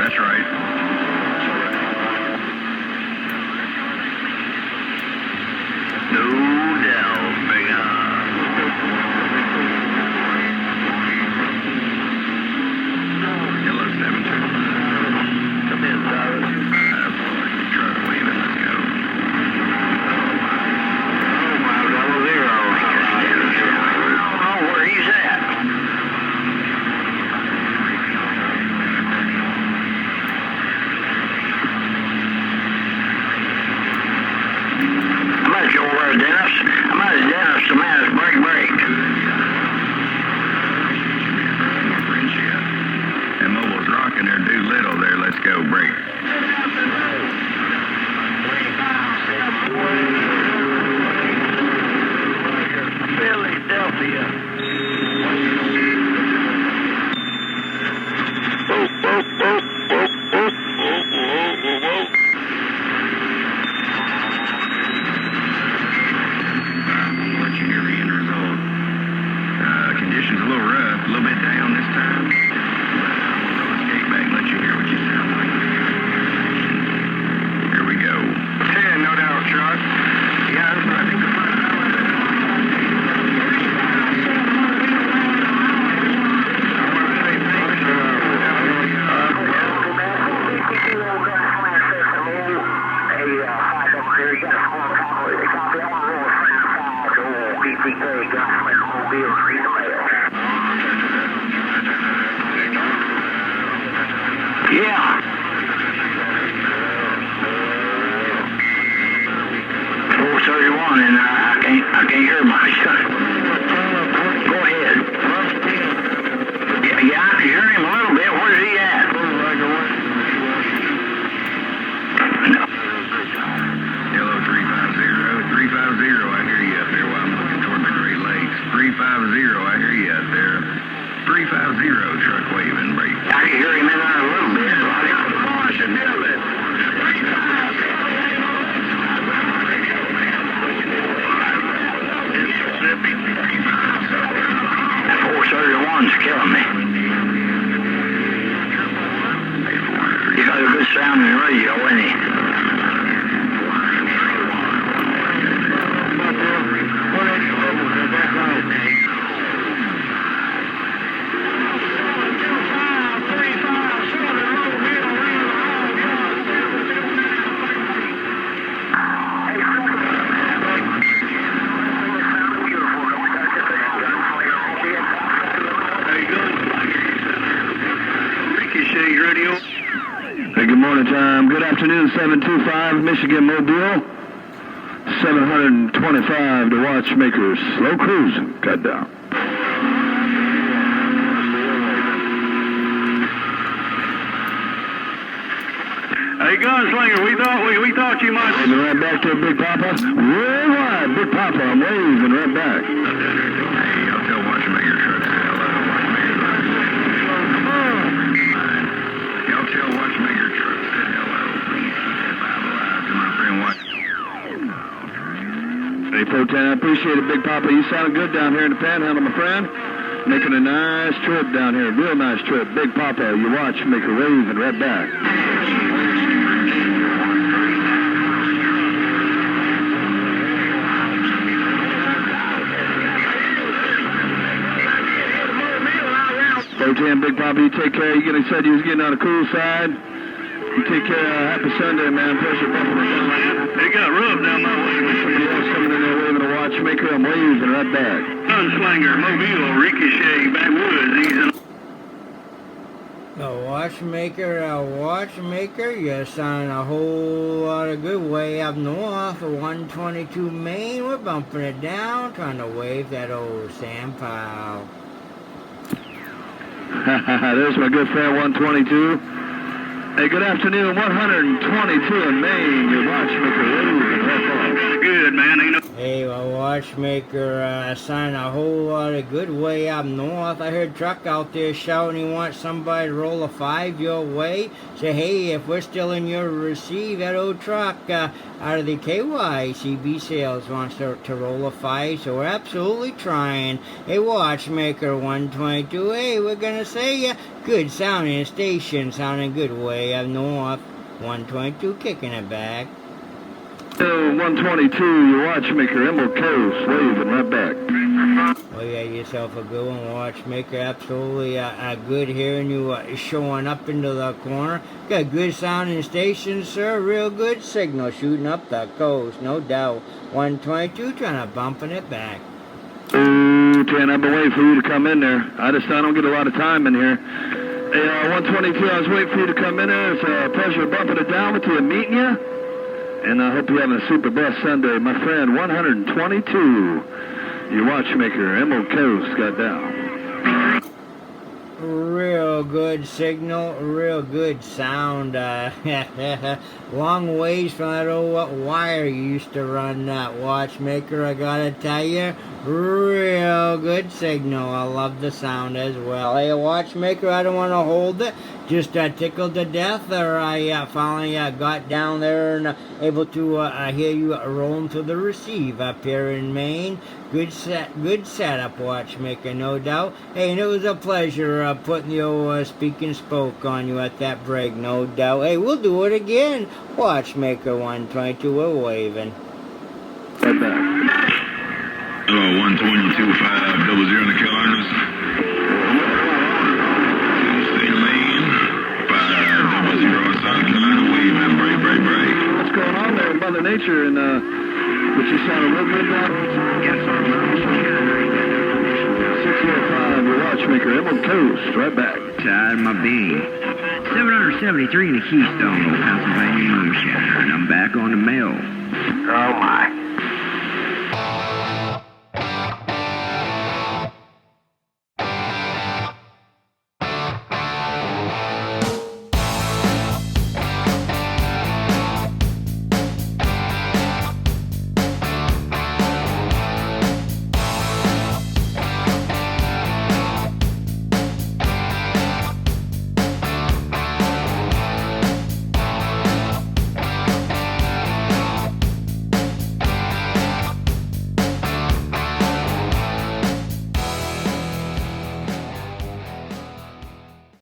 That's right. No doubt, big Hello, 725. Come in, Cyrus. Truck waving, let's go. Oh, my $0. Oh, where he's at. I'm at your word, Dennis. I'm at Dennis, the man's break. And Mobile's rocking there, do little there. Let's go, break. Philadelphia. Let you hear the end result. Conditions a little rough, a little bit down this time. We'll escape back and let you hear what you sound like. Here we go. 10, no doubt, Chuck. Yeah, that's right. Yeah. 431, and I can't hear much. Go ahead. Yeah, I can hear him a little bit. Where's he at? No. Hello, 350. I hear you up there while I'm looking toward the Great Lakes. 350, I hear you out there. 350, truck waving, break. I can hear him in there a little bit. I should do it. 431's killing me. You got a good sounding radio, ain't he? Hey, good morning, time. Good afternoon, 725 Michigan Mobile. 725 to Watchmaker. Slow cruising. Cut down. Hey, Gunslinger, we thought you might... Waving right back to Big Papa. Worldwide, Big Papa, I'm waving right back. Hey, I'll tell Watchmaker truck to hello. Y'all tell Watchmaker truck said hello. Please keep that Bible alive to my friend Watch. Hey, 410, I appreciate it, Big Papa. You sounded good down here in the Panhandle, my friend. Making a nice trip down here, real nice trip. Big Papa, you Watchmaker waving right back. Big Papa, you take care. You said you was getting on the cool side. You take care. Happy Sunday, man. Pressure bumping it down. It got rough down my way. Somebody else coming in there waving a Watchmaker. I'm waving right back. Gunslinger, Mobile, Ricochet, backwoods. Watchmaker, you're sounding a whole lot of good way up north for 122 Maine. We're bumping it down, trying to wave that old sand pile. There's my good friend 122. Hey, good afternoon, 122 in Maine. Your Watchmaker. Good, man. Ain't no... Hey, well, Watchmaker, signing a whole lot of good way up north. I heard Truck out there shouting he wants somebody to roll a 5 your way. Say, hey, if we're still in your receive, that old Truck out of the CB sales wants to roll a 5, so we're absolutely trying. Hey, Watchmaker 122, hey, we're gonna say good sounding station, sounding good way up north. 122 kicking it back. 122, your Watchmaker, Emerald Coast, waving right back. Well, you got yourself a good one, Watchmaker. Absolutely good hearing you showing up into the corner. Got good sounding station, sir. Real good signal shooting up the coast, no doubt. 122 trying to bumping it back. Oh, 10, I've been waiting for you to come in there. I don't get a lot of time in here. Hey, 122, I was waiting for you to come in there. It's a pleasure bumping it down with you and meeting you. And I hope you're having a super blessed Sunday. My friend, 122, your Watchmaker, Emerald Coast, got down. Real good signal, real good sound. Long ways from that old wire you used to run, that Watchmaker, I gotta tell you. Real good signal. I love the sound as well. Hey, Watchmaker, I don't want to hold it. Just tickled to death, or I finally got down there and able to hear you rolling to the receive up here in Maine. Good setup, Watchmaker, no doubt. Hey, and it was a pleasure putting the old speak and spoke on you at that break, no doubt. Hey, we'll do it again. Watchmaker 122, we're waving. Right back. Hello, 122-5-00 in the Cardinals. Tuesday Maine, 500 South Carolina, waving, break. What's going on there in Mother Nature? And would you sound a little bit down? 605, your Watchmaker, Emerald Coast, right back. Side of my bean. 773 in the Keystone, Pennsylvania moonshine. And I'm back on the mill. Oh my.